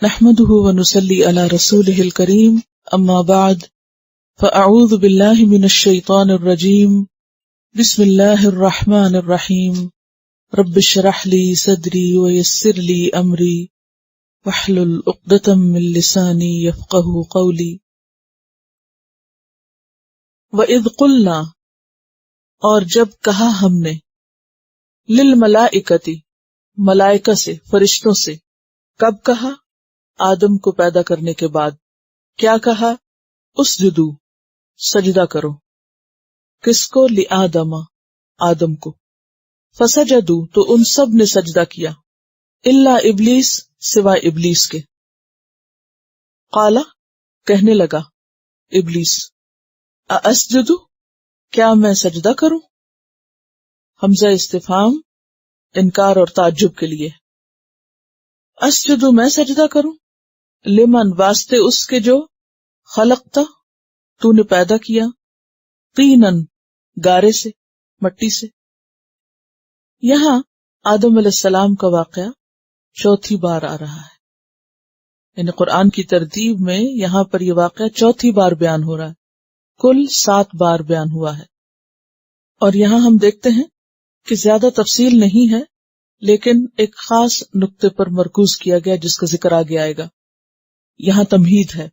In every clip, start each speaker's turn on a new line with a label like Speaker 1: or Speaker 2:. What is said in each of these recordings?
Speaker 1: نحمده ونصلي على رسوله الكريم اما بعد فاعوذ بالله من الشيطان الرجيم بسم الله الرحمن الرحيم رب اشرح لي صدري ويسر لي امري واحلل عقدة من لساني يفقهوا قولي وَإِذْ قُلْنَا اور جب کہا ہم نے للملائکتی ملائکہ سے فرشتوں سے، کب کہا؟ آدم کو پیدا کرنے کے بعد کیا کہا؟ اسجدو سجدہ کرو، کس کو؟ لآدم آدم کو، فسجدو تو ان سب نے سجدہ کیا، الا ابلیس سوائے ابلیس کے، قالا کہنے لگا ابلیس اسجدو کیا میں سجدہ کروں؟ حمزہ استفہام انکار اور تعجب کے لیے، اسجدو میں سجدہ کروں، لمن واسطے اس کے جو خلقتا تو نے پیدا کیا، طینن گارے سے مٹی سے۔ یہاں آدم علیہ السلام کا واقعہ چوتھی بار آ رہا ہے، یعنی قرآن کی ترتیب میں یہاں پر یہ واقعہ چوتھی بار بیان ہو رہا ہے، کل 7 بار بیان ہوا ہے۔ اور یہاں ہم دیکھتے ہیں کہ زیادہ تفصیل نہیں ہے، لیکن ایک خاص نقطے پر مرکوز کیا گیا جس کا ذکر آگے آئے گا۔ یہاں تمہید ہے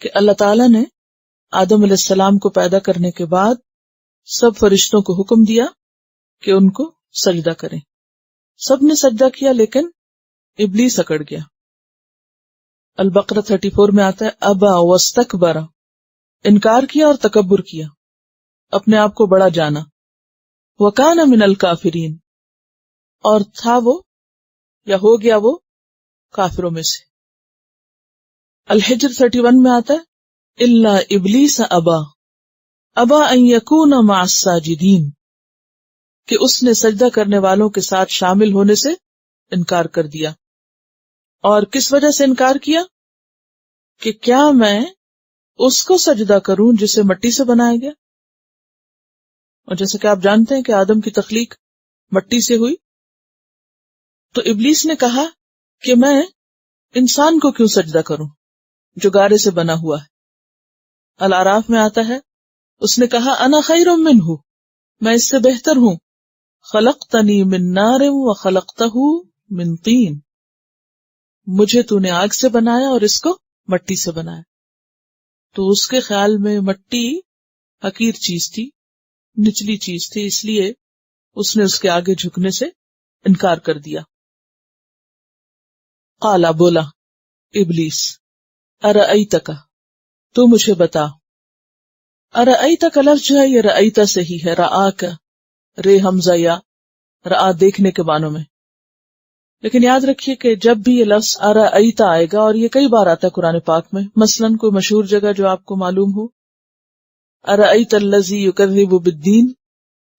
Speaker 1: کہ اللہ تعالیٰ نے آدم علیہ السلام کو پیدا کرنے کے بعد سب فرشتوں کو حکم دیا کہ ان کو سجدہ کریں۔ سب نے سجدہ کیا لیکن ابلیس اکڑ گیا۔ البقرہ 34 میں آتا ہے ابا واستکبر، انکار کیا اور تکبر کیا، اپنے آپ کو بڑا جانا، وکان من الکافرین اور تھا وہ یا ہو گیا وہ کافروں میں سے۔ الحجر 31 میں آتا ہے الا ابلیس ابا ان یکون مع الساجدین، کہ اس نے سجدہ کرنے والوں کے ساتھ شامل ہونے سے انکار کر دیا۔ اور کس وجہ سے انکار کیا؟ کہ کیا میں اس کو سجدہ کروں جسے مٹی سے بنایا گیا؟ اور جیسا کہ آپ جانتے ہیں کہ آدم کی تخلیق مٹی سے ہوئی، تو ابلیس نے کہا کہ میں انسان کو کیوں سجدہ کروں جو گارے سے بنا ہوا ہے۔ الاعراف میں آتا ہے اس نے کہا انا خیر منہ، میں اس سے بہتر ہوں، خلقتنی من نار وخلقتہ من طین، مجھے تو نے آگ سے بنایا اور اس کو مٹی سے بنایا۔ تو اس کے خیال میں مٹی حقیر چیز تھی، نچلی چیز تھی، اس لیے اس نے اس کے آگے جھکنے سے انکار کر دیا۔ قالا بولا ابلیس ارأیتک تو مجھے بتا، ارأیتک لفظ جو ہے یہ رأیتا سے ہی ہے، رآک رے حمزہ یا رآ دیکھنے کے معنوں میں، لیکن یاد رکھیے کہ جب بھی یہ لفظ ارأیتا آئے گا، اور یہ کئی بار آتا ہے قرآن پاک میں، مثلاً کوئی مشہور جگہ جو آپ کو معلوم ہو، ارأیت الذی یکذب بالدین،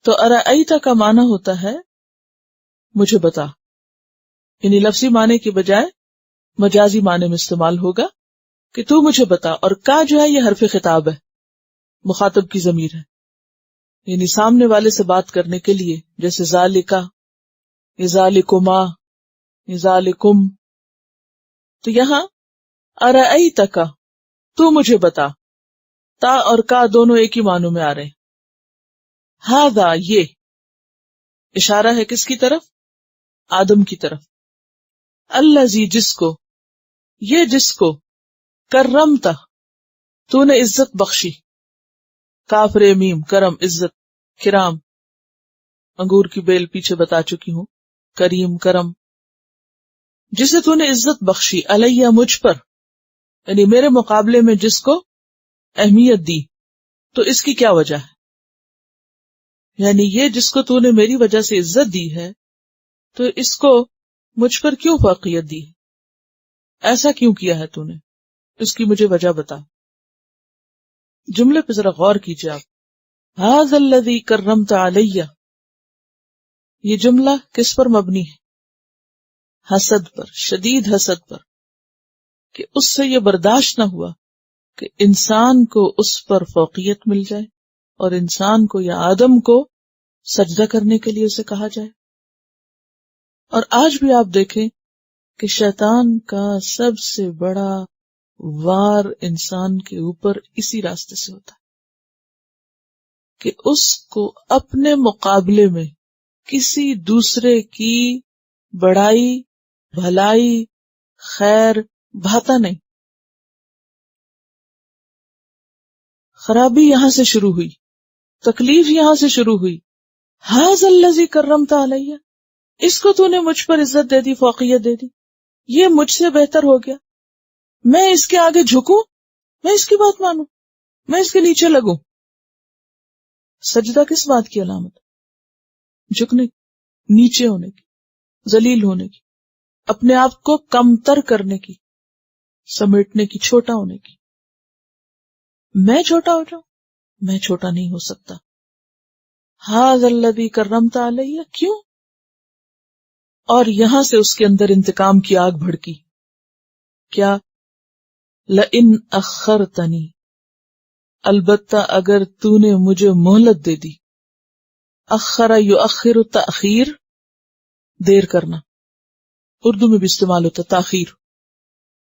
Speaker 1: تو ارأیتا کا معنی ہوتا ہے مجھے بتا، یعنی لفظی معنی کی بجائے مجازی معنی میں استعمال ہوگا کہ تو مجھے بتا، اور کا جو ہے یہ حرف خطاب ہے، مخاطب کی ضمیر ہے، یعنی سامنے والے سے بات کرنے کے لیے، جیسے ذالکا یا ذالکما یا ذالکم۔ تو یہاں ارأیتک تو مجھے بتا، تا اور کا دونوں ایک ہی معنوں میں آ رہے ہیں۔ ھذا یہ اشارہ ہے کس کی طرف؟ آدم کی طرف۔ الذی جس کو، یہ جس کو کرمتا تو نے عزت بخشی، کاف رے میم کرم عزت، کرام انگور کی بیل پیچھے بتا چکی ہوں، کریم کرم، جسے تو نے عزت بخشی، علیہ مجھ پر، یعنی میرے مقابلے میں جس کو اہمیت دی، تو اس کی کیا وجہ ہے؟ یعنی یہ جس کو تو نے میری وجہ سے عزت دی ہے، تو اس کو مجھ پر کیوں فوقیت دی؟ ایسا کیوں کیا ہے تو نے؟ اس کی مجھے وجہ بتا۔ جملے پہ ذرا غور کیجیے آپ، ھذا الذی کرمت علیہ، یہ جملہ کس پر مبنی ہے؟ حسد پر، شدید حسد پر، کہ اس سے یہ برداشت نہ ہوا کہ انسان کو اس پر فوقیت مل جائے اور انسان کو یا آدم کو سجدہ کرنے کے لیے اسے کہا جائے۔ اور آج بھی آپ دیکھیں کہ شیطان کا سب سے بڑا وار انسان کے اوپر اسی راستے سے ہوتا ہے کہ اس کو اپنے مقابلے میں کسی دوسرے کی بڑائی، بھلائی، خیر بھاتا نہیں. خرابی یہاں سے شروع ہوئی، تکلیف یہاں سے شروع ہوئی. ھذا الذی کرمت علیہ، اس کو تو نے مجھ پر عزت دے دی، فوقیت دے دی، یہ مجھ سے بہتر ہو گیا، میں اس کے آگے جھکوں، میں اس کی بات مانوں، میں اس کے نیچے لگوں. سجدہ کس بات کی علامت؟ جھکنے کی، نیچے ہونے کی، ذلیل ہونے کی، اپنے آپ کو کمتر کرنے کی، سمیٹنے کی، چھوٹا ہونے کی. میں چھوٹا ہو جاؤں؟ میں چھوٹا نہیں ہو سکتا. ھذا الذی کرمت علیہ، کیوں؟ اور یہاں سے اس کے اندر انتقام کی آگ بھڑکی. کیا؟ لئن اخرتنی، البتہ اگر تو نے مجھے مہلت دے دی. اخر یؤخر تاخیر، دیر کرنا، اردو میں بھی استعمال ہوتا تاخیر.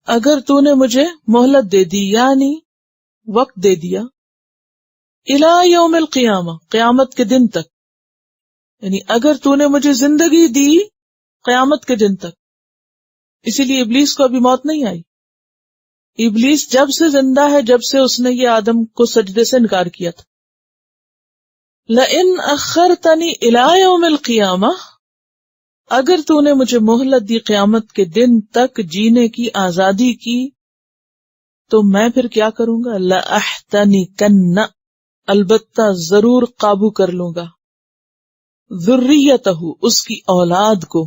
Speaker 1: اگر تو نے مجھے مہلت دے دی یعنی وقت دے دیا، الی یوم القیامہ، قیامت کے دن تک، یعنی اگر تو نے مجھے زندگی دی قیامت کے دن تک. اسی لیے ابلیس کو ابھی موت نہیں آئی. ابلیس جب سے زندہ ہے، جب سے اس نے یہ آدم کو سجدے سے انکار کیا تھا. لئن اخرتنی الی یوم القیامہ، اگر تو نے مجھے مہلت دی قیامت کے دن تک جینے کی، آزادی کی، تو میں پھر کیا کروں گا؟ لأحتنکن، البتہ ضرور قابو کر لوں گا، ذریتہ، اس کی اولاد کو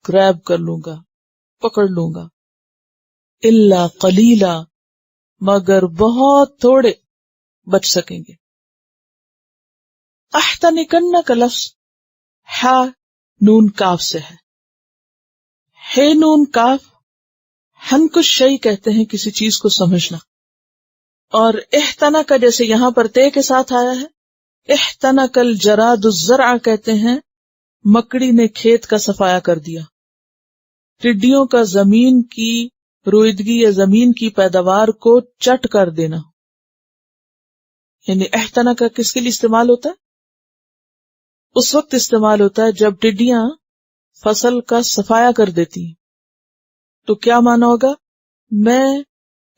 Speaker 1: گریب کر لوں گا، پکڑ لوں گا. الا قلیلا، مگر بہت تھوڑے بچ سکیں گے. احتنکن کا لفظ ہا نون کاف سے ہے. ہے نون کاف، حنک الشیء کہتے ہیں کسی چیز کو سمجھنا. اور احتنا کا جیسے یہاں پر تے کے ساتھ آیا ہے، احتنک الجراد الزرع کہتے ہیں مکڑی نے کھیت کا صفایا کر دیا. ٹڈیوں کا زمین کی رویدگی یا زمین کی پیداوار کو چٹ کر دینا. یعنی احتنا کا کس کے لیے استعمال ہوتا ہے؟ اس وقت استعمال ہوتا ہے جب ٹڈیاں فصل کا صفایا کر دیتی ہیں. تو کیا مانا ہوگا؟ میں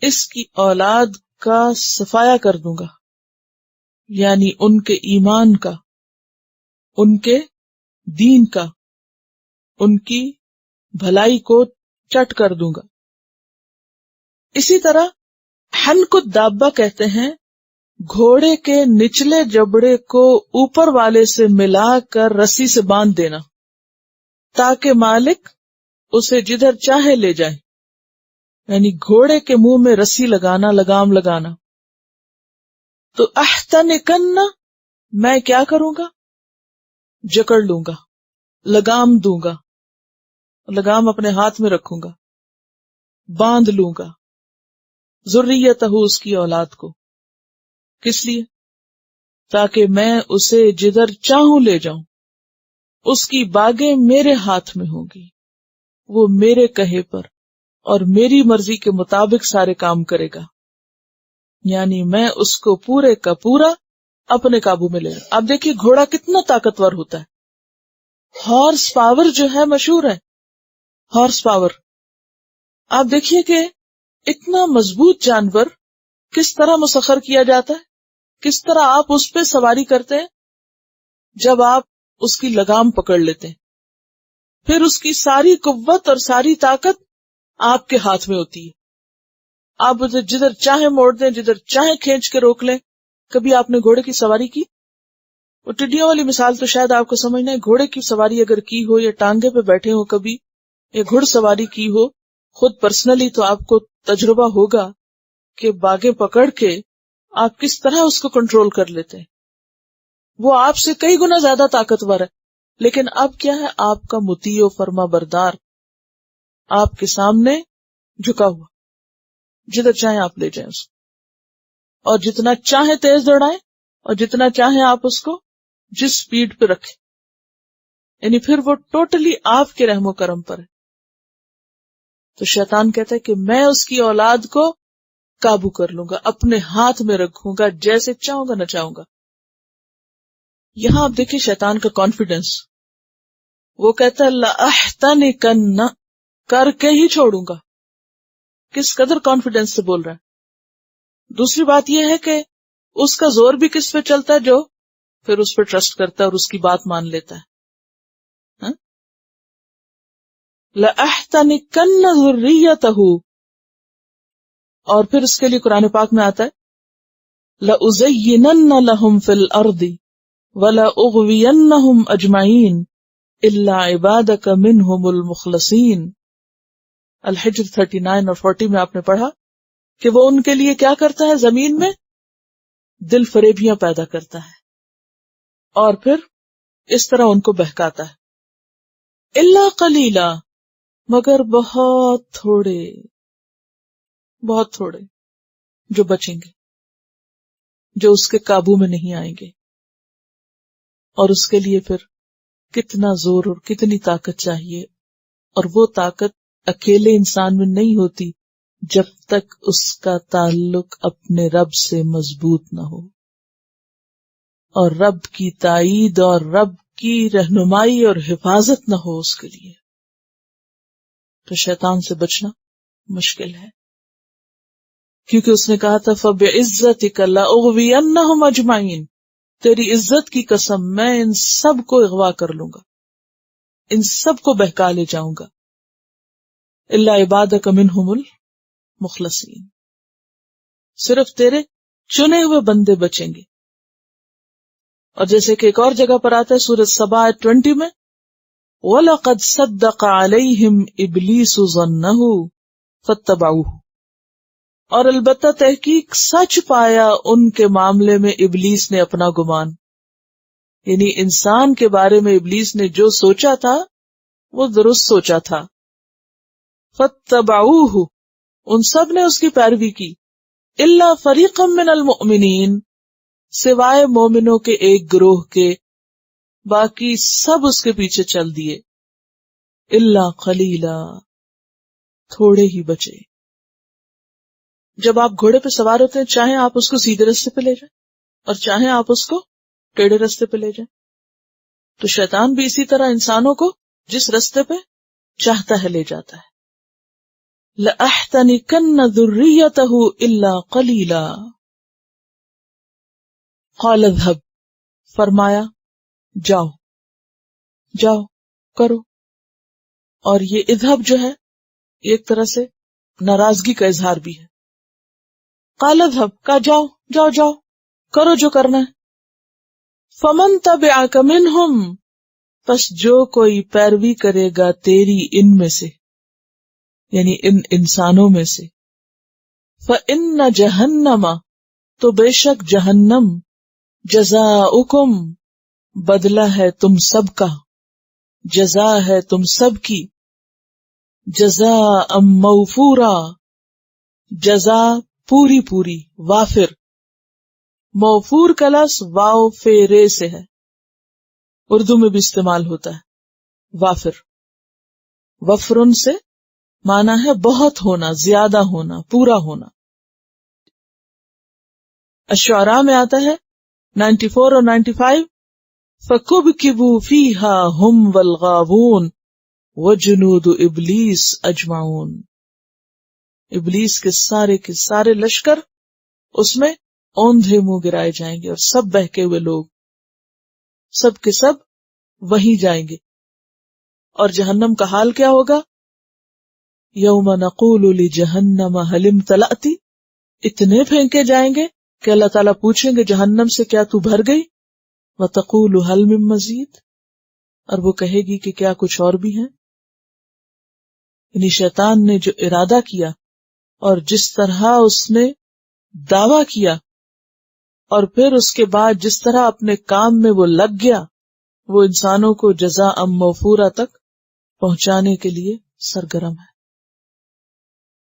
Speaker 1: اس کی اولاد کا صفایا کر دوں گا، یعنی ان کے ایمان کا، ان کے دین کا، ان کی بھلائی کو چٹ کر دوں گا. اسی طرح حنک الدابہ کہتے ہیں گھوڑے کے نچلے جبڑے کو اوپر والے سے ملا کر رسی سے باندھ دینا تاکہ مالک اسے جدھر چاہے لے جائے، یعنی گھوڑے کے منہ میں رسی لگانا، لگام لگانا. تو احتنکن، میں کیا کروں گا؟ جکڑ لوں گا، لگام دوں گا، لگام اپنے ہاتھ میں رکھوں گا، باندھ لوں گا. ذریتہ، اس کی اولاد کو. کس لیے؟ تاکہ میں اسے جدھر چاہوں لے جاؤں. اس کی باغیں میرے ہاتھ میں ہوں گی، وہ میرے کہے پر اور میری مرضی کے مطابق سارے کام کرے گا. یعنی میں اس کو پورے کا پورا اپنے قابو میں لے لوں. اب دیکھیے گھوڑا کتنا طاقتور ہوتا ہے. ہارس پاور جو ہے مشہور ہے، ہارس پاور. آپ دیکھیے کہ اتنا مضبوط جانور کس طرح مسخر کیا جاتا ہے، کس طرح آپ اس پہ سواری کرتے ہیں. جب آپ اس کی لگام پکڑ لیتے ہیں، پھر اس کی ساری قوت اور ساری طاقت آپ کے ہاتھ میں ہوتی ہے. آپ اسے جدھر چاہیں موڑ دیں، جدھر چاہیں کھینچ کے روک لیں. کبھی آپ نے گھوڑے کی سواری کی؟ وہ ٹڈیوں والی مثال تو شاید آپ کو سمجھنا ہے. گھوڑے کی سواری اگر کی ہو یا ٹانگے پہ بیٹھے ہو کبھی، یا گھڑ سواری کی ہو خود پرسنلی، تو آپ کو تجربہ ہوگا کہ باگیں پکڑ کے آپ کس طرح اس کو کنٹرول کر لیتے ہیں. وہ آپ سے کئی گنا زیادہ طاقتور ہے، لیکن اب کیا ہے؟ آپ کا مطیع و فرما بردار آپ کے سامنے جھکا ہوا، جدھر چاہیں آپ لے جائیں اس کو، اور جتنا چاہیں تیز دوڑائیں اور جتنا چاہیں آپ اس کو جس سپیڈ پہ رکھیں. یعنی پھر وہ ٹوٹلی آپ کے رحم و کرم پر ہے. تو شیطان کہتا ہے کہ میں اس کی اولاد کو قابو کر لوں گا، اپنے ہاتھ میں رکھوں گا، جیسے چاہوں گا نچاؤں گا. یہاں آپ دیکھیں شیطان کا کانفیڈنس، وہ کہتا ہے لَأَحْتَنِكَنَّ، کر کے ہی چھوڑوں گا. کس قدر کانفیڈنس سے بول رہا ہے. دوسری بات یہ ہے کہ اس کا زور بھی کس پہ چلتا ہے؟ جو پھر اس پہ ٹرسٹ کرتا ہے اور اس کی بات مان لیتا ہے. لَأَحْتَنِكَنَّ ذُرِّيَّتَهُ، اور پھر اس کے لیے قرآن پاک میں آتا ہے لَأُزَيِّنَنَّ لَهُمْ فِي الْأَرْضِ وَلَأُغْوِيَنَّهُمْ أَجْمَعِينَ إِلَّا عِبَادَكَ مِنْهُمُ الْمُخْلَصِينَ. الحجر 39 اور 40 میں آپ نے پڑھا کہ وہ ان کے لیے کیا کرتا ہے؟ زمین میں دل فریبیاں پیدا کرتا ہے اور پھر اس طرح ان کو بہکاتا ہے. الا قلیلا، مگر بہت تھوڑے، بہت تھوڑے جو بچیں گے، جو اس کے قابو میں نہیں آئیں گے. اور اس کے لیے پھر کتنا زور اور کتنی طاقت چاہیے، اور وہ طاقت اکیلے انسان میں نہیں ہوتی جب تک اس کا تعلق اپنے رب سے مضبوط نہ ہو، اور رب کی تائید اور رب کی رہنمائی اور حفاظت نہ ہو اس کے لیے. تو شیطان سے بچنا مشکل ہے، کیونکہ اس نے کہا تھا فَبِعِزَّتِكَ لَأُغْوِيَنَّهُمْ أَجْمَعِينَ، تیری عزت کی قسم میں ان سب کو اغوا کر لوں گا، ان سب کو بہکا لے جاؤں گا. الا عبادک منہم المخلصین، صرف تیرے چنے ہوئے بندے بچیں گے. اور جیسے کہ ایک اور جگہ پر آتا ہے سورۃ سبا 20 میں وَلَقَدْ صَدَّقَ عَلَيْهِمْ إِبْلِيسُ ظَنَّهُ فَاتَّبَعُوهُ، اور البتہ تحقیق سچ پایا ان کے معاملے میں ابلیس نے اپنا گمان، یعنی انسان کے بارے میں ابلیس نے جو سوچا تھا وہ درست سوچا تھا. فَاتَّبَعُوهُ، ان سب نے اس کی پیروی کی. إِلَّا فَرِيقًا مِّنَ الْمُؤْمِنِينَ، سوائے مومنوں کے ایک گروہ کے، باقی سب اس کے پیچھے چل دیے. الا قلیلا، تھوڑے ہی بچے. جب آپ گھوڑے پہ سوار ہوتے ہیں، چاہے آپ اس کو سیدھے رستے پہ لے جائیں اور چاہے آپ اس کو ٹیڑھے رستے پہ لے جائیں. تو شیطان بھی اسی طرح انسانوں کو جس رستے پہ چاہتا ہے لے جاتا ہے. لَأَحْتَنِكَنَّ ذُرِّيَّتَهُ إِلَّا قَلِيلًا. قَالَ اذْهَبْ، فرمایا جاؤ، جاؤ کرو. اور یہ اذهب جو ہے ایک طرح سے ناراضگی کا اظہار بھی ہے. قَالَ اذْهَبْ، کہا جاؤ جاؤ جاؤ کرو جو کرنا ہے. فَمَن تَبِعَكَ مِنْهُمْ، پس جو کوئی پیروی کرے گا تیری ان میں سے، یعنی ان انسانوں میں سے، فَإِنَّ جَهَنَّمَ، تو بے شک جہنم، جزاؤکم، بدلہ ہے تم سب کا، جزا ہے تم سب کی. جزاء موفورا، جزا پوری پوری، وافر. موفور کا لفظ واو فیرے سے ہے، اردو میں بھی استعمال ہوتا ہے وافر. وفرن سے مانا ہے بہت ہونا، زیادہ ہونا، پورا ہونا. الشعراء میں آتا ہے 94 اور 95 فَكُبْكِبُوا فِيهَا هُمْ وَالْغَاوُونَ وَجُنُودُ إِبْلِيسَ أَجْمَعُونَ. ابلیس کے سارے لشکر اس میں اوندھے منہ گرائے جائیں گے، اور سب بہکے ہوئے لوگ سب کے سب وہیں جائیں گے. اور جہنم کا حال کیا ہوگا؟ یوم نقول لجہنم هل امتلأت، اتنے پھینکے جائیں گے کہ اللہ تعالیٰ پوچھیں گے جہنم سے کیا تو بھر گئی؟ وتقول هل من مزید، اور وہ کہے گی کہ کیا کچھ اور بھی ہیں. یعنی شیطان نے جو ارادہ کیا اور جس طرح اس نے دعویٰ کیا، اور پھر اس کے بعد جس طرح اپنے کام میں وہ لگ گیا، وہ انسانوں کو جزاء موفورہ تک پہنچانے کے لیے سرگرم ہے.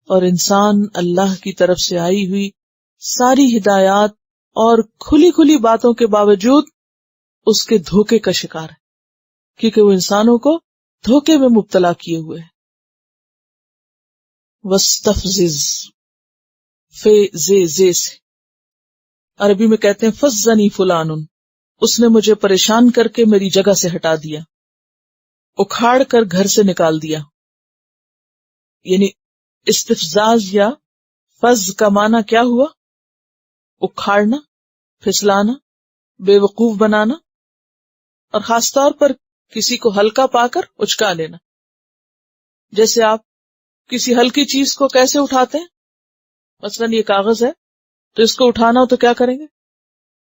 Speaker 1: اور انسان اللہ کی طرف سے آئی ہوئی ساری ہدایات اور کھلی کھلی باتوں کے باوجود اس کے دھوکے کا شکار ہے، کیونکہ وہ انسانوں کو دھوکے میں مبتلا کیے ہوئے ہے. وستفزز، فے زے سے عربی میں کہتے ہیں فزنی فلان، اس نے مجھے پریشان کر کے میری جگہ سے ہٹا دیا، اکھاڑ کر گھر سے نکال دیا. یعنی استفزاز یا فز کا معنی کیا ہوا؟ اکھاڑنا، پھسلانا، بے وقوف بنانا، اور خاص طور پر کسی کو ہلکا پا کر اچکا لینا. جیسے آپ کسی ہلکی چیز کو کیسے اٹھاتے ہیں؟ مثلاً یہ کاغذ ہے تو اس کو اٹھانا ہو تو کیا کریں گے؟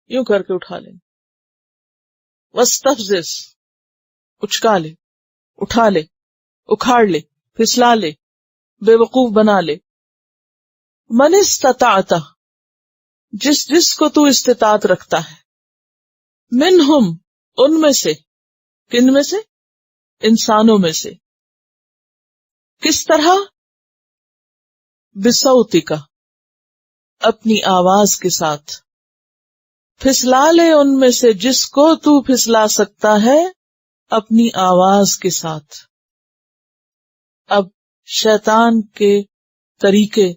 Speaker 1: یوں کر کے اٹھا لیں گے. وستفزز، اچکا لے، اٹھا لے، اکھاڑ لے، پھسلا لے، بے وقوف بنا لے. من استطاعت، جس کو تو استطاعت رکھتا ہے، منہم، ان میں سے، کن میں سے؟ انسانوں میں سے. کس طرح؟ بصوتک، اپنی آواز کے ساتھ. پھسلا لے ان میں سے جس کو تو پھسلا سکتا ہے اپنی آواز کے ساتھ. اب شیطان کے طریقے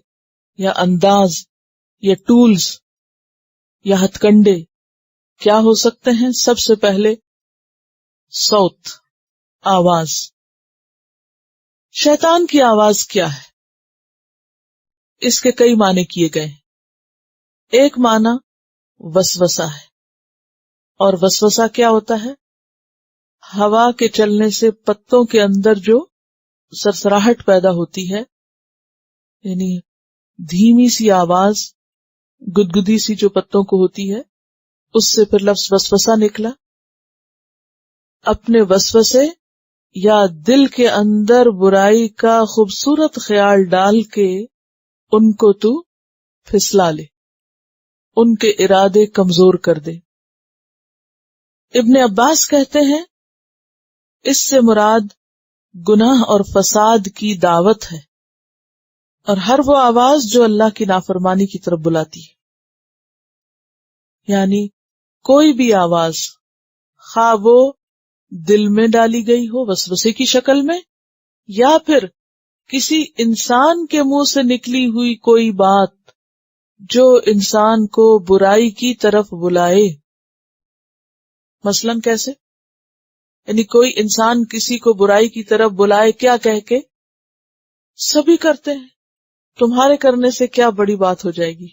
Speaker 1: یا انداز یا ٹولز یا ہتھ کنڈے کیا ہو سکتے ہیں؟ سب سے پہلے صوت، آواز. شیطان کی آواز کیا ہے؟ اس کے کئی معنی کیے گئے. ایک معنی وسوسہ ہے، اور وسوسہ کیا ہوتا ہے؟ ہوا کے چلنے سے پتوں کے اندر جو سرسراہٹ پیدا ہوتی ہے، یعنی دھیمی سی آواز، گدگدی سی جو پتوں کو ہوتی ہے، اس سے پھر لفظ وسوسہ نکلا. اپنے وسوسے یا دل کے اندر برائی کا خوبصورت خیال ڈال کے ان کو تو پھسلا لے، ان کے ارادے کمزور کر دے. ابن عباس کہتے ہیں اس سے مراد گناہ اور فساد کی دعوت ہے، اور ہر وہ آواز جو اللہ کی نافرمانی کی طرف بلاتی ہے. یعنی کوئی بھی آواز، خواہ وہ دل میں ڈالی گئی ہو وسوسے کی شکل میں، یا پھر کسی انسان کے منہ سے نکلی ہوئی کوئی بات جو انسان کو برائی کی طرف بلائے. مثلاً کیسے؟ یعنی کوئی انسان کسی کو برائی کی طرف بلائے کیا کہہ کے؟ سبھی کرتے ہیں، تمہارے کرنے سے کیا بڑی بات ہو جائے گی،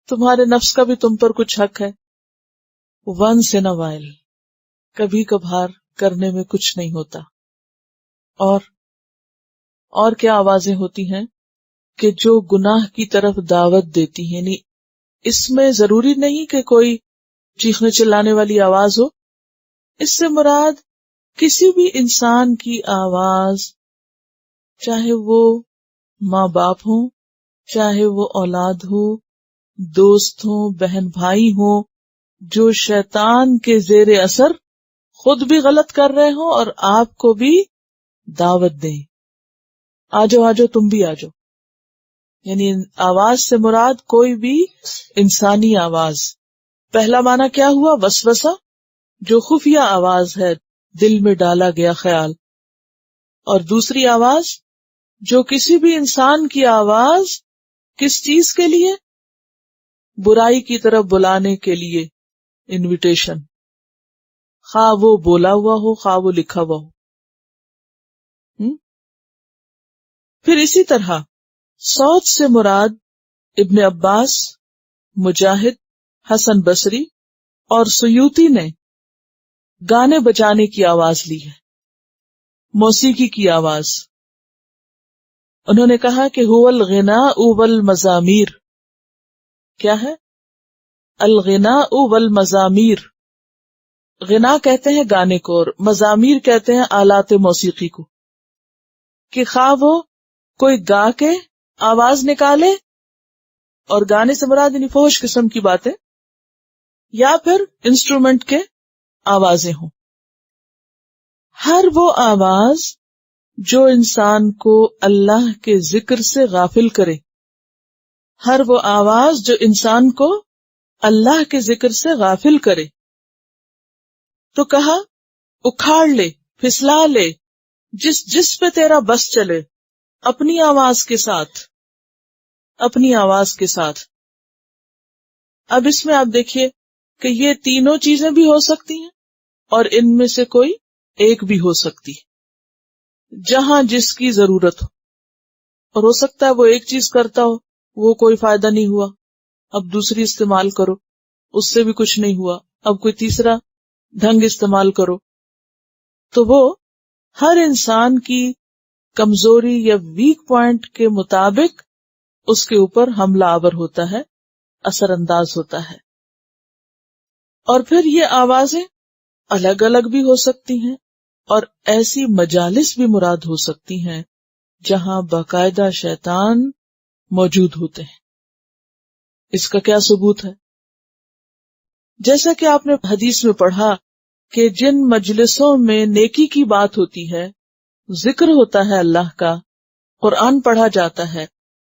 Speaker 1: تمہارے نفس کا بھی تم پر کچھ حق ہے. ونس ان اے وائل، کبھی کبھار کرنے میں کچھ نہیں ہوتا. اور کیا آوازیں ہوتی ہیں کہ جو گناہ کی طرف دعوت دیتی ہیں. یعنی اس میں ضروری نہیں کہ کوئی چیخنے چلانے والی آواز ہو، اس سے مراد کسی بھی انسان کی آواز، چاہے وہ ماں باپ ہوں، چاہے وہ اولاد ہو، دوست ہوں، بہن بھائی ہوں، جو شیطان کے زیر اثر خود بھی غلط کر رہے ہوں اور آپ کو بھی دعوت دیں، آجو آجو تم بھی آجو. یعنی آواز سے مراد کوئی بھی انسانی آواز. پہلا معنی کیا ہوا؟ وسوسہ، جو خفیہ آواز ہے، دل میں ڈالا گیا خیال. اور دوسری آواز جو کسی بھی انسان کی آواز کس چیز کے لیے؟ برائی کی طرف بلانے کے لیے، انویٹیشن، خواہ وہ بولا ہوا ہو خواہ وہ لکھا ہوا ہو. پھر اسی طرح صوت سے مراد ابن عباس، مجاہد، حسن بصری اور سیوطی نے گانے بجانے کی آواز لی ہے، موسیقی کی آواز. انہوں نے کہا کہ هو الغناء والمزامیر. کیا ہے؟ الغناء والمزامیر. غنا کہتے ہیں گانے کو، اور مزامیر کہتے ہیں آلات موسیقی کو. کہ خواہ وہ کوئی گا کے آواز نکالے، اور گانے سے مراد یعنی فحش قسم کی باتیں، یا پھر انسٹرومنٹ کے آوازیں ہوں. ہر وہ آواز جو انسان کو اللہ کے ذکر سے غافل کرے، ہر وہ آواز جو انسان کو اللہ کے ذکر سے غافل کرے. تو کہا اکھاڑ لے، پھسلا لے، جس پہ تیرا بس چلے، اپنی آواز کے ساتھ، اپنی آواز کے ساتھ۔ اب اس میں آپ دیکھیے کہ یہ تینوں چیزیں بھی ہو سکتی ہیں اور ان میں سے کوئی ایک بھی ہو سکتی ہے، جہاں جس کی ضرورت ہو۔ اور ہو سکتا ہے وہ ایک چیز کرتا ہو، وہ کوئی فائدہ نہیں ہوا، اب دوسری استعمال کرو، اس سے بھی کچھ نہیں ہوا، اب کوئی تیسرا ڈھنگ استعمال کرو۔ تو وہ ہر انسان کی کمزوری یا ویک پوائنٹ کے مطابق اس کے اوپر حملہ آور ہوتا ہے، اثر انداز ہوتا ہے۔ اور پھر یہ آوازیں الگ الگ بھی ہو سکتی ہیں، اور ایسی مجالس بھی مراد ہو سکتی ہیں جہاں باقاعدہ شیطان موجود ہوتے ہیں۔ اس کا کیا ثبوت ہے؟ جیسا کہ آپ نے حدیث میں پڑھا کہ جن مجلسوں میں نیکی کی بات ہوتی ہے، ذکر ہوتا ہے اللہ کا، قرآن پڑھا جاتا ہے،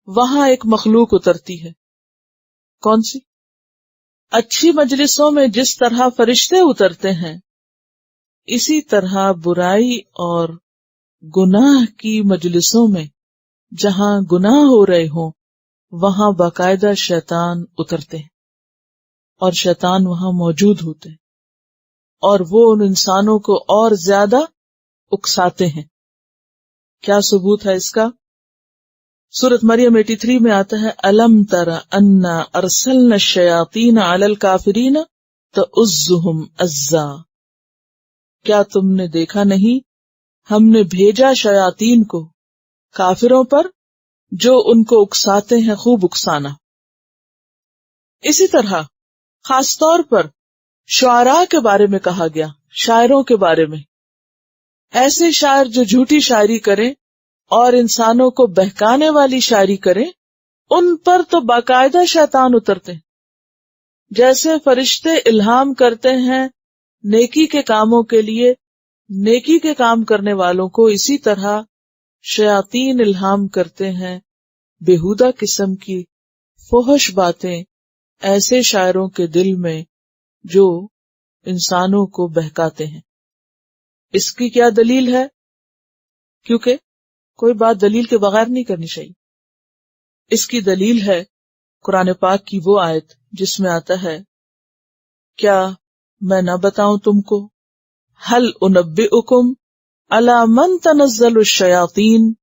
Speaker 1: وہاں ایک مخلوق اترتی ہے۔ کون سی؟ اچھی مجلسوں میں جس طرح فرشتے اترتے ہیں، اسی طرح برائی اور گناہ کی مجلسوں میں جہاں گناہ ہو رہے ہوں وہاں باقاعدہ شیطان اترتے ہیں، اور شیطان وہاں موجود ہوتے ہیں، اور وہ ان انسانوں کو اور زیادہ اکساتے ہیں۔ کیا ثبوت ہے اس کا؟ سورۃ مریم 83 میں آتا ہے، أَلَمْ تَرَ أَنَّا أَرْسَلْنَا الشَّيَاطِينَ عَلَى الْكَافِرِينَ تَؤُزُّهُمْ أَزًّا۔ کیا تم نے دیکھا نہیں ہم نے بھیجا شیاطین کو کافروں پر جو ان کو اکساتے ہیں خوب اکسانا۔ اسی طرح خاص طور پر شعراء کے بارے میں کہا گیا، شاعروں کے بارے میں، ایسے شاعر جو جھوٹی شاعری کریں اور انسانوں کو بہکانے والی شاعری کریں، ان پر تو باقاعدہ شیطان اترتے ہیں۔ جیسے فرشتے الہام کرتے ہیں نیکی کے کاموں کے لیے نیکی کے کام کرنے والوں کو، اسی طرح شیاطین الہام کرتے ہیں بےہودہ قسم کی فحش باتیں ایسے شاعروں کے دل میں جو انسانوں کو بہکاتے ہیں۔ اس کی کیا دلیل ہے؟ کیونکہ کوئی بات دلیل کے بغیر نہیں کرنی چاہیے۔ اس کی دلیل ہے قرآن پاک کی وہ آیت جس میں آتا ہے، کیا میں نہ بتاؤں تم کو، هل انبئکم علی من تنزل الشیاطین،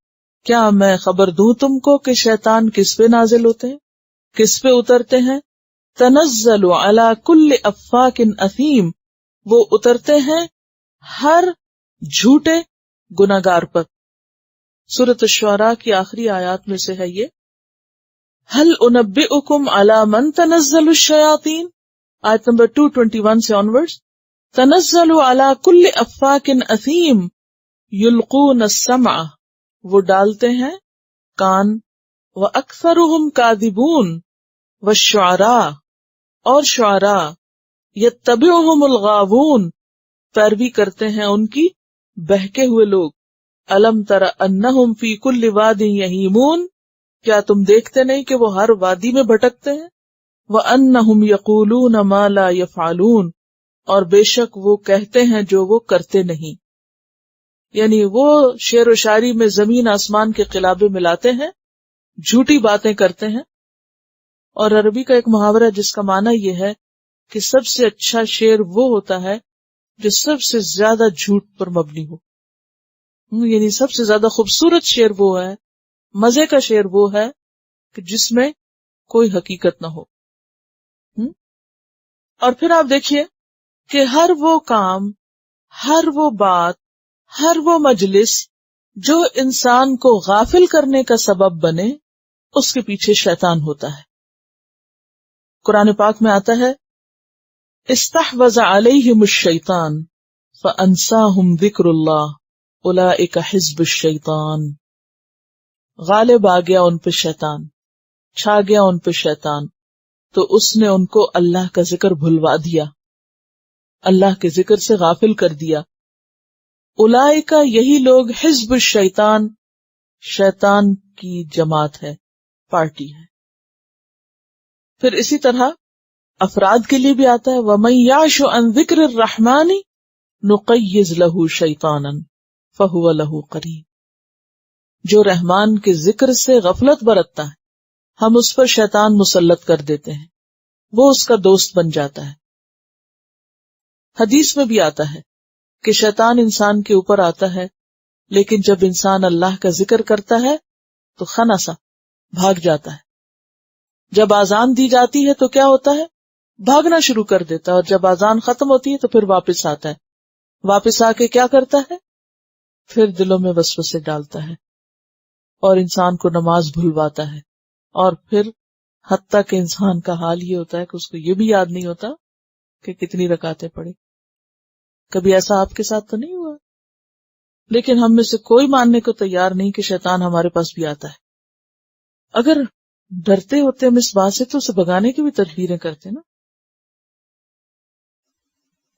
Speaker 1: کیا میں خبر دوں تم کو کہ شیطان کس پہ نازل ہوتے ہیں، کس پہ اترتے ہیں؟ تنزل علی کل افاک اثیم، وہ اترتے ہیں ہر جھوٹے گناہگار پر۔ سورۃ الشعراء کی آخری آیات میں سے ہے یہ، هل انبئکم علی من تنزل الشیاطین، آیت نمبر 221 سے آنورڈز، تنزل علی کل افاک اثیم یلقون السمع، وہ ڈالتے ہیں کان، وَأَكْثَرُهُمْ كَاذِبُونَ، والشعراء، اور شعراء، يَتَّبِعُهُمُ الْغَاوُونَ، پیروی کرتے ہیں ان کی بہکے ہوئے لوگ۔ أَلَمْ تَرَ أَنَّهُمْ فِي كُلِّ وَادٍ يَهِيمُونَ، کیا تم دیکھتے نہیں کہ وہ ہر وادی میں بھٹکتے ہیں؟ وَأَنَّهُمْ يَقُولُونَ مَا لَا يَفْعَلُونَ، اور بے شک وہ کہتے ہیں جو وہ کرتے نہیں۔ یعنی وہ شعر و شاعری میں زمین آسمان کے قلابے ملاتے ہیں، جھوٹی باتیں کرتے ہیں۔ اور عربی کا ایک محاورہ ہے جس کا معنی یہ ہے کہ سب سے اچھا شعر وہ ہوتا ہے جو سب سے زیادہ جھوٹ پر مبنی ہو، یعنی سب سے زیادہ خوبصورت شعر وہ ہے، مزے کا شعر وہ ہے کہ جس میں کوئی حقیقت نہ ہو۔ اور پھر آپ دیکھیے کہ ہر وہ کام، ہر وہ بات، ہر وہ مجلس جو انسان کو غافل کرنے کا سبب بنے، اس کے پیچھے شیطان ہوتا ہے۔ قرآن پاک میں آتا ہے، استحوذ علیہم الشیطان فانساہم ذکر اللہ اولئک حزب الشیطان، غالب آ گیا ان پہ شیطان، چھا گیا ان پہ شیطان، تو اس نے ان کو اللہ کا ذکر بھلوا دیا، اللہ کے ذکر سے غافل کر دیا۔ اولئک، یہی لوگ، حزب الشیطان، شیطان کی جماعت ہے، پارٹی ہے۔ پھر اسی طرح افراد کے لیے بھی آتا ہے، وَمَن يَعْشُ عَن ذِكْرِ الرَّحْمَنِ نُقَيِّضْ لَهُ شَيْطَانًا فَهُوَ لَهُ قَرِينٌ، جو رحمان کے ذکر سے غفلت برتتا ہے ہم اس پر شیطان مسلط کر دیتے ہیں، وہ اس کا دوست بن جاتا ہے۔ حدیث میں بھی آتا ہے کہ شیطان انسان کے اوپر آتا ہے، لیکن جب انسان اللہ کا ذکر کرتا ہے تو خنسا بھاگ جاتا ہے۔ جب اذان دی جاتی ہے تو کیا ہوتا ہے؟ بھاگنا شروع کر دیتا ہے، اور جب اذان ختم ہوتی ہے تو پھر واپس آتا ہے۔ واپس آ کے کیا کرتا ہے؟ پھر دلوں میں وسوسے ڈالتا ہے اور انسان کو نماز بھلواتا ہے، اور پھر حتیٰ کہ انسان کا حال یہ ہوتا ہے کہ اس کو یہ بھی یاد نہیں ہوتا کہ کتنی رکعتیں پڑھی۔ کبھی ایسا آپ کے ساتھ تو نہیں ہوا؟ لیکن ہم میں سے کوئی ماننے کو تیار نہیں کہ شیطان ہمارے پاس بھی آتا ہے۔ اگر ڈرتے ہوتے ہم اس بات سے تو اسے بھگانے کی بھی تدبیریں کرتے نا۔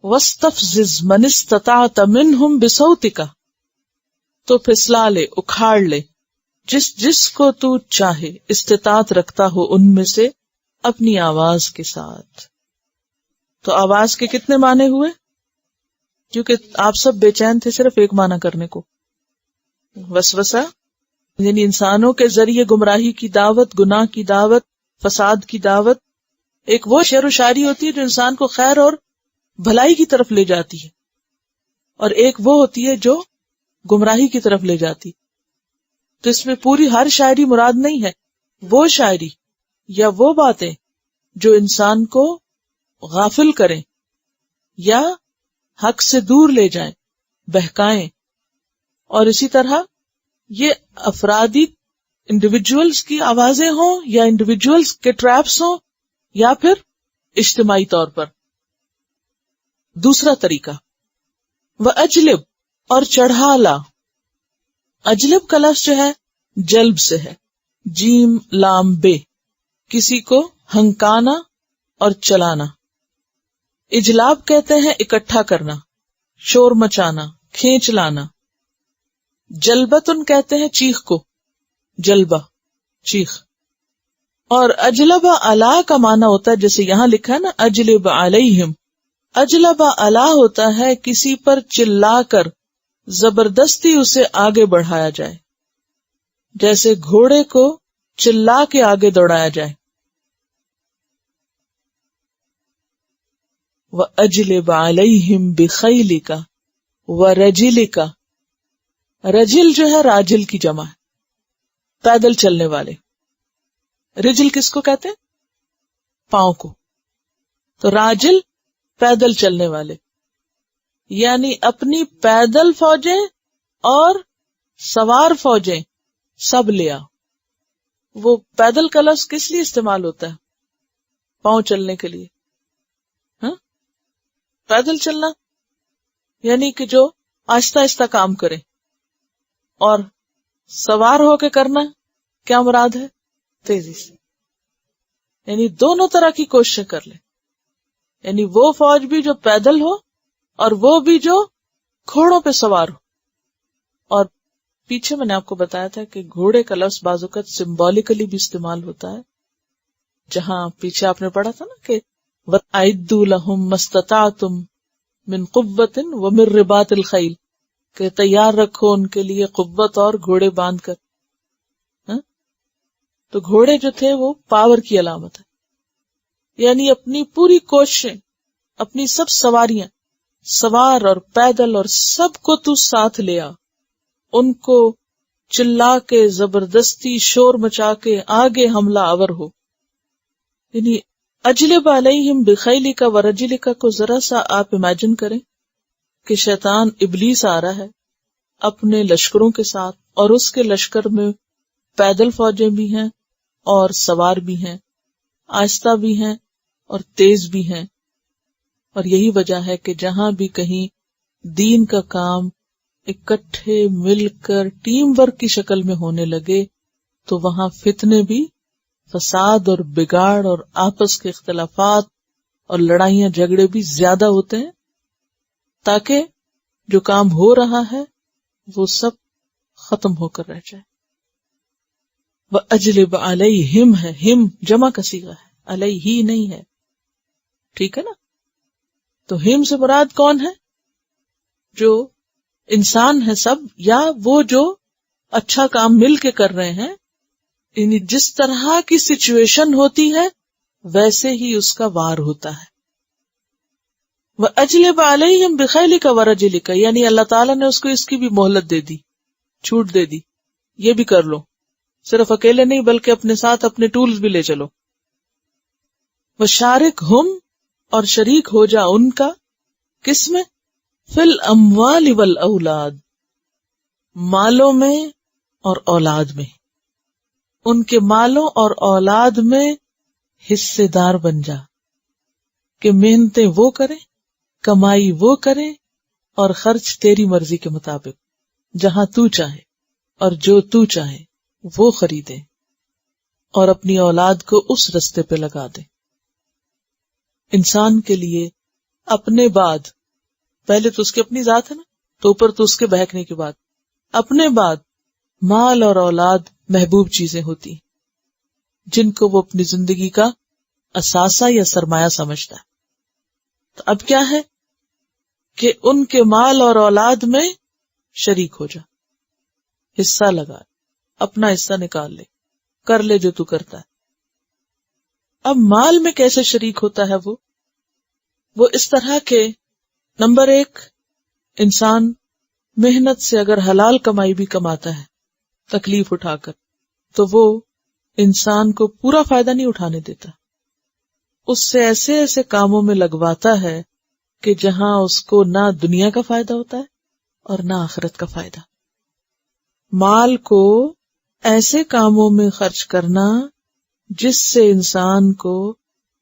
Speaker 1: وَاسْتَفْزِزْ مَنِ اسْتَطَعْتَ مِنْهُمْ بِصَوْتِكَ، تو پھسلا لے، اکھاڑ لے جس کو تو چاہے استطاعت رکھتا ہو ان میں سے اپنی آواز کے ساتھ۔ تو آواز کے کتنے معنی ہوئے؟ کیونکہ آپ سب بے چین تھے صرف ایک معنی کرنے کو، وسوسہ یعنی انسانوں کے ذریعے گمراہی کی دعوت، گناہ کی دعوت، فساد کی دعوت۔ ایک وہ شعر و شاعری ہوتی ہے جو انسان کو خیر اور بھلائی کی طرف لے جاتی ہے، اور ایک وہ ہوتی ہے جو گمراہی کی طرف لے جاتی۔ تو اس میں پوری ہر شاعری مراد نہیں ہے، وہ شاعری یا وہ باتیں جو انسان کو غافل کریں یا حق سے دور لے جائیں، بہکائیں۔ اور اسی طرح یہ افرادی انڈیویجولز کی آوازیں ہوں یا انڈیویجولز کے ٹریپس ہوں یا پھر اجتماعی طور پر۔ دوسرا طریقہ وَأَجْلِبْ، اور چڑھا لا۔ اجلب کا لفظ جو ہے جلب سے ہے، جیم لام بے، کسی کو ہنکانا اور چلانا۔ اجلاب کہتے ہیں اکٹھا کرنا، شور مچانا، کھینچ لانا۔ جلبتن کہتے ہیں چیخ کو، جلبہ چیخ۔ اور اجلبہ علا کا معنی ہوتا ہے جیسے یہاں لکھا ہے نا اجلب علیہم، اجلبہ علا ہوتا ہے کسی پر چلا کر زبردستی اسے آگے بڑھایا جائے، جیسے گھوڑے کو چلا کے آگے دوڑایا جائے۔ وَأَجْلِبْ عَلَيْهِمْ بِخَيْلِكَ وَرَجِلِكَ، رجل جو ہے راجل کی جمع ہے، پیدل چلنے والے۔ رجل کس کو کہتے ہیں؟ پاؤں کو۔ تو راجل پیدل چلنے والے، یعنی اپنی پیدل فوجیں اور سوار فوجیں سب لیا۔ وہ پیدل کا لفظ کس لیے استعمال ہوتا ہے؟ پاؤں چلنے کے لیے۔ پیدل چلنا یعنی کہ جو آہستہ آہستہ کام کرے، اور سوار ہو کے کرنا کیا مراد ہے؟ تیزی سے، یعنی دونوں طرح کی کوششیں کر لیں، یعنی وہ فوج بھی جو پیدل ہو اور وہ بھی جو گھوڑوں پہ سوار ہو۔ اور پیچھے میں نے آپ کو بتایا تھا کہ گھوڑے کا لفظ بعض اوقات سمبولیکلی بھی استعمال ہوتا ہے، جہاں پیچھے آپ نے پڑھا تھا نا کہ وَأَعِدُّوا لَهُم مَّا اسْتَطَعْتُم مِّن قُوَّةٍ وَمِن رِّبَاطِ الْخَيْلِ، کہ تیار رکھو ان کے لیے قوت اور گھوڑے باندھ کر۔ تو گھوڑے جو تھے وہ پاور کی علامت ہے، یعنی اپنی پوری کوششیں، اپنی سب سواریاں، سوار اور پیدل اور سب کو تو ساتھ لیا، ان کو چلا کے زبردستی شور مچا کے آگے حملہ آور ہو۔ یعنی اجلب علیہم بخیلک ورجلک کو ذرا سا آپ امیجن کریں کہ شیطان ابلیس آ رہا ہے اپنے لشکروں کے ساتھ، اور اس کے لشکر میں پیدل فوجیں بھی ہیں اور سوار بھی ہیں، آہستہ بھی ہیں اور تیز بھی ہیں۔ اور یہی وجہ ہے کہ جہاں بھی کہیں دین کا کام اکٹھے مل کر ٹیم ورک کی شکل میں ہونے لگے تو وہاں فتنے بھی، فساد اور بگاڑ اور آپس کے اختلافات اور لڑائیاں جھگڑے بھی زیادہ ہوتے ہیں، تاکہ جو کام ہو رہا ہے وہ سب ختم ہو کر رہ جائے۔ وَأَجْلِبْ عَلَيْهِمْ ہے، ہم جمع کا صیغہ ہے، علیہ نہیں ہے، ٹھیک ہے نا؟ تو ہم سے مراد کون ہے؟ جو انسان ہے سب، یا وہ جو اچھا کام مل کے کر رہے ہیں، یعنی جس طرح کی سچویشن ہوتی ہے ویسے ہی اس کا وار ہوتا ہے. وَأَجْلِبْ عَلَيْهِمْ بِخَيْلِكَ وَرَجِلِكَ، یعنی اللہ تعالیٰ نے اس کو اس کی بھی مہلت دے دی، چھوٹ دے دی، یہ بھی کر لو، صرف اکیلے نہیں بلکہ اپنے ساتھ اپنے ٹولز بھی لے چلو. وَشَارِكْهُمْ، اور شریک ہو جا ان کا، کس میں؟ فِي الْأَمْوَالِ وَالْأَوْلَادِ، مالوں میں اور اولاد میں. ان کے مالوں اور اولاد میں حصے دار بن جا، کہ محنتیں وہ کریں، کمائی وہ کریں اور خرچ تیری مرضی کے مطابق، جہاں تو چاہے اور جو تو چاہے وہ خریدے اور اپنی اولاد کو اس رستے پہ لگا دے. انسان کے لیے اپنے بعد، پہلے تو اس کی اپنی ذات ہے نا، تو اوپر تو اس کے بہکنے کے بعد اپنے بعد مال اور اولاد محبوب چیزیں ہوتی ہیں جن کو وہ اپنی زندگی کا اثاثہ یا سرمایہ سمجھتا ہے. تو اب کیا ہے کہ ان کے مال اور اولاد میں شریک ہو جا، حصہ لگا، اپنا حصہ نکال لے، کر لے جو تو کرتا ہے. اب مال میں کیسے شریک ہوتا ہے وہ اس طرح کہ نمبر 1، انسان محنت سے اگر حلال کمائی بھی کماتا ہے تکلیف اٹھا کر، تو وہ انسان کو پورا فائدہ نہیں اٹھانے دیتا، اس سے ایسے ایسے کاموں میں لگواتا ہے کہ جہاں اس کو نہ دنیا کا فائدہ ہوتا ہے اور نہ آخرت کا فائدہ. مال کو ایسے کاموں میں خرچ کرنا جس سے انسان کو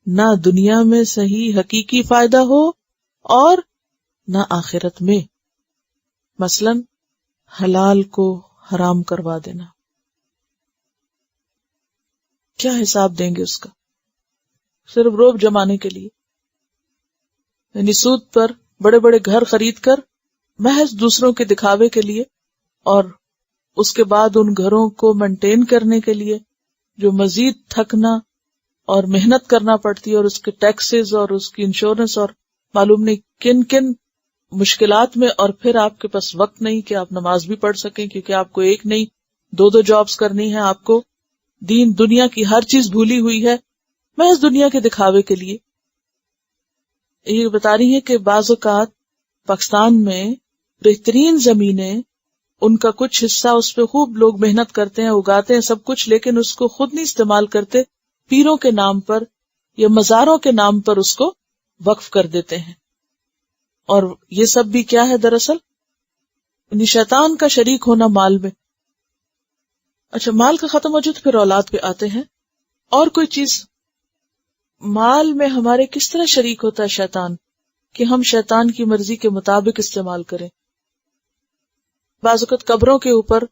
Speaker 1: نہ دنیا میں صحیح حقیقی فائدہ ہو اور نہ آخرت میں. مثلا حلال کو حرام کروا دینا، کیا حساب دیں گے اس کا؟ صرف روب جمانے کے لیے، یعنی سود پر بڑے بڑے گھر خرید کر محض دوسروں کے دکھاوے کے لیے، اور اس کے بعد ان گھروں کو مینٹین کرنے کے لیے جو مزید تھکنا اور محنت کرنا پڑتی ہے، اور اس کے ٹیکسز اور اس کی انشورنس اور معلوم نہیں کن کن مشکلات میں، اور پھر آپ کے پاس وقت نہیں کہ آپ نماز بھی پڑھ سکیں، کیونکہ آپ کو ایک نہیں 2 جابز کرنی ہے، آپ کو دین دنیا کی ہر چیز بھولی ہوئی ہے محض دنیا کے دکھاوے کے لیے. یہ بتا رہی ہے کہ بعض اوقات پاکستان میں بہترین زمینیں، ان کا کچھ حصہ اس پہ خوب لوگ محنت کرتے ہیں، اگاتے ہیں سب کچھ، لیکن اس کو خود نہیں استعمال کرتے، پیروں کے نام پر یا مزاروں کے نام پر اس کو وقف کر دیتے ہیں. اور یہ سب بھی کیا ہے دراصل؟ یعنی شیطان کا شریک ہونا مال میں. اچھا، مال کا ختم ہو جائے تو پھر اولاد پہ آتے ہیں. اور کوئی چیز مال میں ہمارے کس طرح شریک ہوتا ہے شیطان، کہ ہم شیطان کی مرضی کے مطابق استعمال کریں. بعض اوقات قبروں کے اوپر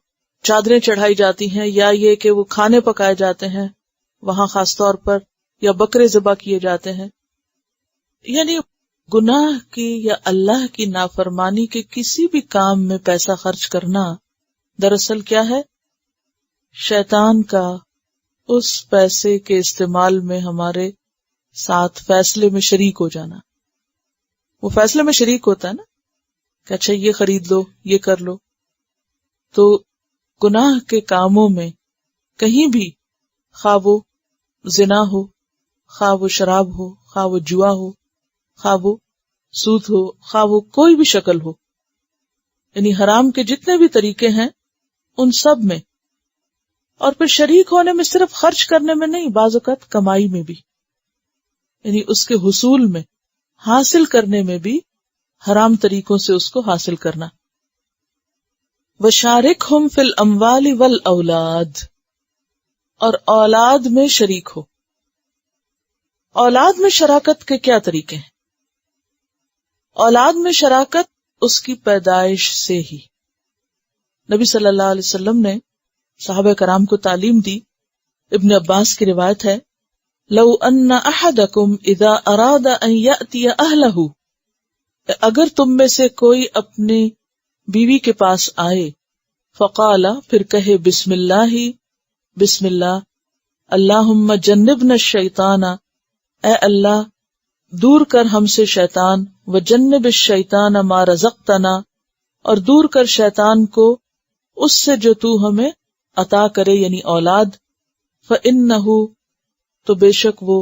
Speaker 1: چادریں چڑھائی جاتی ہیں، یا یہ کہ وہ کھانے پکائے جاتے ہیں وہاں خاص طور پر، یا بکرے ذبح کیے جاتے ہیں. یعنی گناہ کی یا اللہ کی نافرمانی کے کسی بھی کام میں پیسہ خرچ کرنا دراصل کیا ہے؟ شیطان کا اس پیسے کے استعمال میں ہمارے ساتھ فیصلے میں شریک ہو جانا. وہ فیصلے میں شریک ہوتا ہے نا کہ اچھا یہ خرید لو، یہ کر لو. تو گناہ کے کاموں میں کہیں بھی، خواہ وہ زنا ہو، خواہ وہ شراب ہو، خواہ وہ جوا ہو، خواہ وہ سود ہو، خواہ وہ کوئی بھی شکل ہو، یعنی حرام کے جتنے بھی طریقے ہیں ان سب میں، اور پھر شریک ہونے میں صرف خرچ کرنے میں نہیں، بعض اوقات کمائی میں بھی، یعنی اس کے حصول میں، حاصل کرنے میں بھی حرام طریقوں سے اس کو حاصل کرنا. وَشَارِكْهُمْ فِي الْأَمْوَالِ وَالْأَوْلَادِ، اور اولاد میں شریک ہو. اولاد میں شراکت کے کیا طریقے ہیں؟ اولاد میں شراکت اس کی پیدائش سے ہی. نبی صلی اللہ علیہ وسلم نے صحابہ کرام کو تعلیم دی. ابن عباس کی روایت ہے، لو ان احدکم اذا اراد ان یأتی اہلہ، اگر تم میں سے کوئی اپنی بیوی کے پاس آئے، فقال، پھر کہے بسم اللہ، بسم اللہ، اللہم جنبنا الشیطان، اے اللہ دور کر ہم سے شیطان، وجنب الشیطان ما رزقتنا، اور دور کر شیطان کو اس سے جو تو ہمیں عطا کرے یعنی اولاد، فَإِنَّهُ تو بے شک وہ،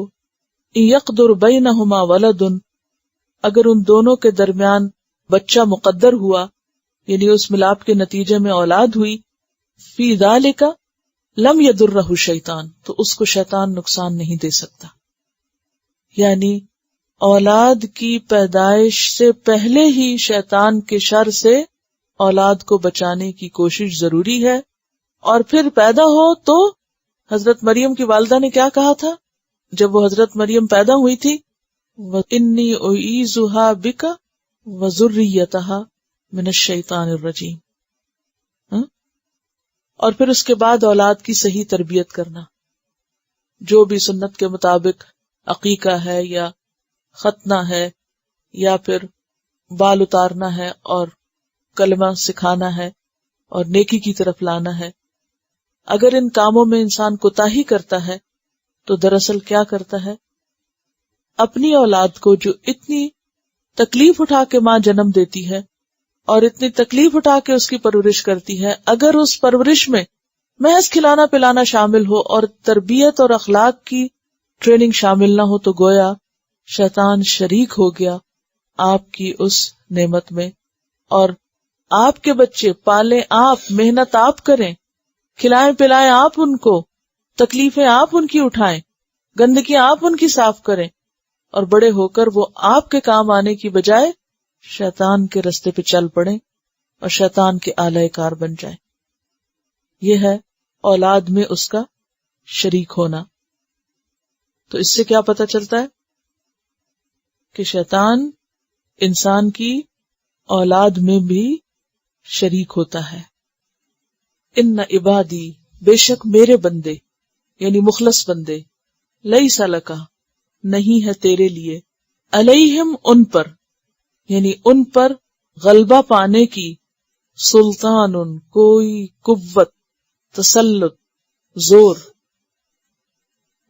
Speaker 1: يَقْدُرْ بَيْنَهُمَا وَلَدٌ اگر ان دونوں کے درمیان بچہ مقدر ہوا یعنی اس ملاپ کے نتیجے میں اولاد ہوئی، فی ذالک لم یضرہ شیطان تو اس کو شیطان نقصان نہیں دے سکتا. یعنی اولاد کی پیدائش سے پہلے ہی شیطان کے شر سے اولاد کو بچانے کی کوشش ضروری ہے. اور پھر پیدا ہو تو حضرت مریم کی والدہ نے کیا کہا تھا جب وہ حضرت مریم پیدا ہوئی تھی؟ وَإِنِّي أُعِيذُهَا بِكَ وَذُرِّيَّتَهَا مِنَ الشَّيْطَانِ الرَّجِيمِ. اور پھر اس کے بعد اولاد کی صحیح تربیت کرنا، جو بھی سنت کے مطابق عقیقہ ہے یا ختنہ ہے یا پھر بال اتارنا ہے اور کلمہ سکھانا ہے اور نیکی کی طرف لانا ہے. اگر ان کاموں میں انسان کوتاہی کرتا ہے تو دراصل کیا کرتا ہے؟ اپنی اولاد کو جو اتنی تکلیف اٹھا کے ماں جنم دیتی ہے اور اتنی تکلیف اٹھا کے اس کی پرورش کرتی ہے، اگر اس پرورش میں محض کھلانا پلانا شامل ہو اور تربیت اور اخلاق کی ٹریننگ شامل نہ ہو تو گویا شیطان شریک ہو گیا آپ کی اس نعمت میں. اور آپ کے بچے پالیں آپ، محنت آپ کریں، کھلائیں پلائیں آپ ان کو، تکلیفیں آپ ان کی اٹھائیں، گندگیاں آپ ان کی صاف کریں، اور بڑے ہو کر وہ آپ کے کام آنے کی بجائے شیطان کے رستے پہ چل پڑیں اور شیطان کے آلہ کار بن جائیں. یہ ہے اولاد میں اس کا شریک ہونا. تو اس سے کیا پتہ چلتا ہے کہ شیطان انسان کی اولاد میں بھی شریک ہوتا ہے. ان عبادی بے شک میرے بندے یعنی مخلص بندے، لیس لک نہیں ہے تیرے لیے، علیہم ان پر یعنی ان پر غلبہ پانے کی، سلطان کوئی قوت، تسلط، زور،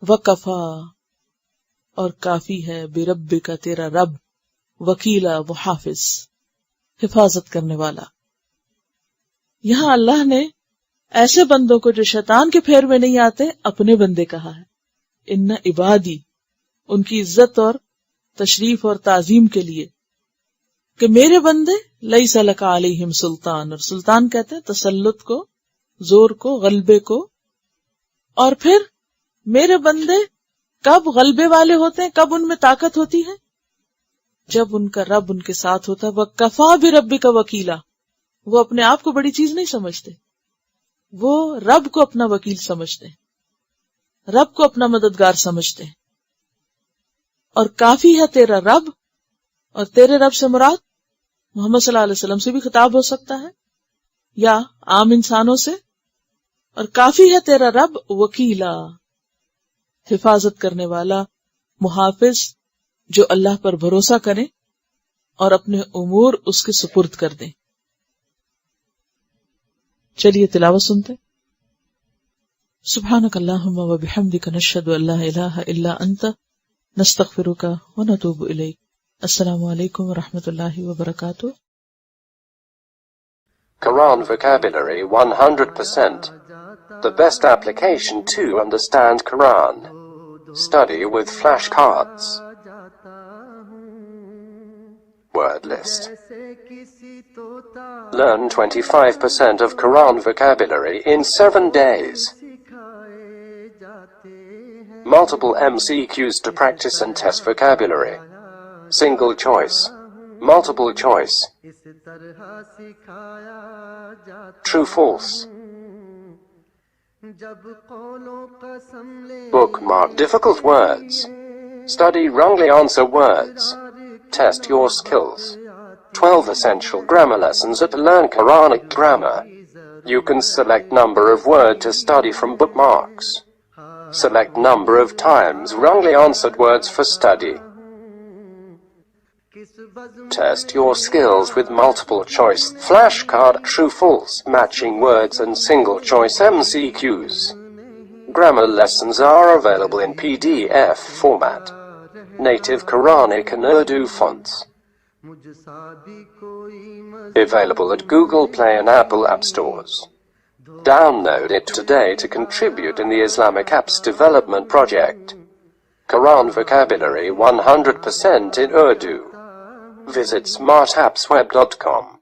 Speaker 1: وکفا اور کافی ہے، بربک تیرا رب، وکیلا محافظ حفاظت کرنے والا. یہاں اللہ نے ایسے بندوں کو جو شیطان کے پھیر میں نہیں آتے اپنے بندے کہا ہے. ان عبادی ان کی عزت اور تشریف اور تعظیم کے لیے کہ میرے بندے لیس لک علیہم سلطان، اور سلطان کہتے ہیں تسلط کو، زور کو، غلبے کو. اور پھر میرے بندے کب غلبے والے ہوتے ہیں، کب ان میں طاقت ہوتی ہے؟ جب ان کا رب ان کے ساتھ ہوتا ہے. وَكَفَى بِرَبِّكَ وَكِيلًا وہ اپنے آپ کو بڑی چیز نہیں سمجھتے، وہ رب کو اپنا وکیل سمجھتے ہیں، رب کو اپنا مددگار سمجھتے ہیں. اور کافی ہے تیرا رب، اور تیرے رب سے مراد محمد صلی اللہ علیہ وسلم سے بھی خطاب ہو سکتا ہے یا عام انسانوں سے. اور کافی ہے تیرا رب وکیلا حفاظت کرنے والا، محافظ جو اللہ پر بھروسہ کریں اور اپنے امور اس کے سپرد کر دیں. چلیے تلاوت سنتے. سبحانک اللہم و بحمدک نشہد ان لا الہ الا انت نستغفرک و نتوب الیک. السلام علیکم ورحمۃ اللہ وبرکاتہ.
Speaker 2: Quran vocabulary 100%. The best application to understand Quran. Study with flashcards. Word list. Learn 25% of Quran vocabulary in 7 days. Multiple MCQs to practice and test vocabulary. Single choice. Multiple choice. True, false. Bookmark difficult words. Study wrongly answer words. Test your skills. 12 essential grammar lessons at Learn Quranic Grammar. You can select number of word to study from bookmarks. Select number of times wrongly answered words for study. Test your skills with multiple choice flashcard, true, false, matching words and single choice MCQs. Grammar lessons are available in PDF format. Native Quranic and Urdu fonts. Available at Google Play and Apple App Stores. Download it today to contribute in the Islamic Apps Development Project. Quran vocabulary 100% in Urdu. Visit smartappsweb.com.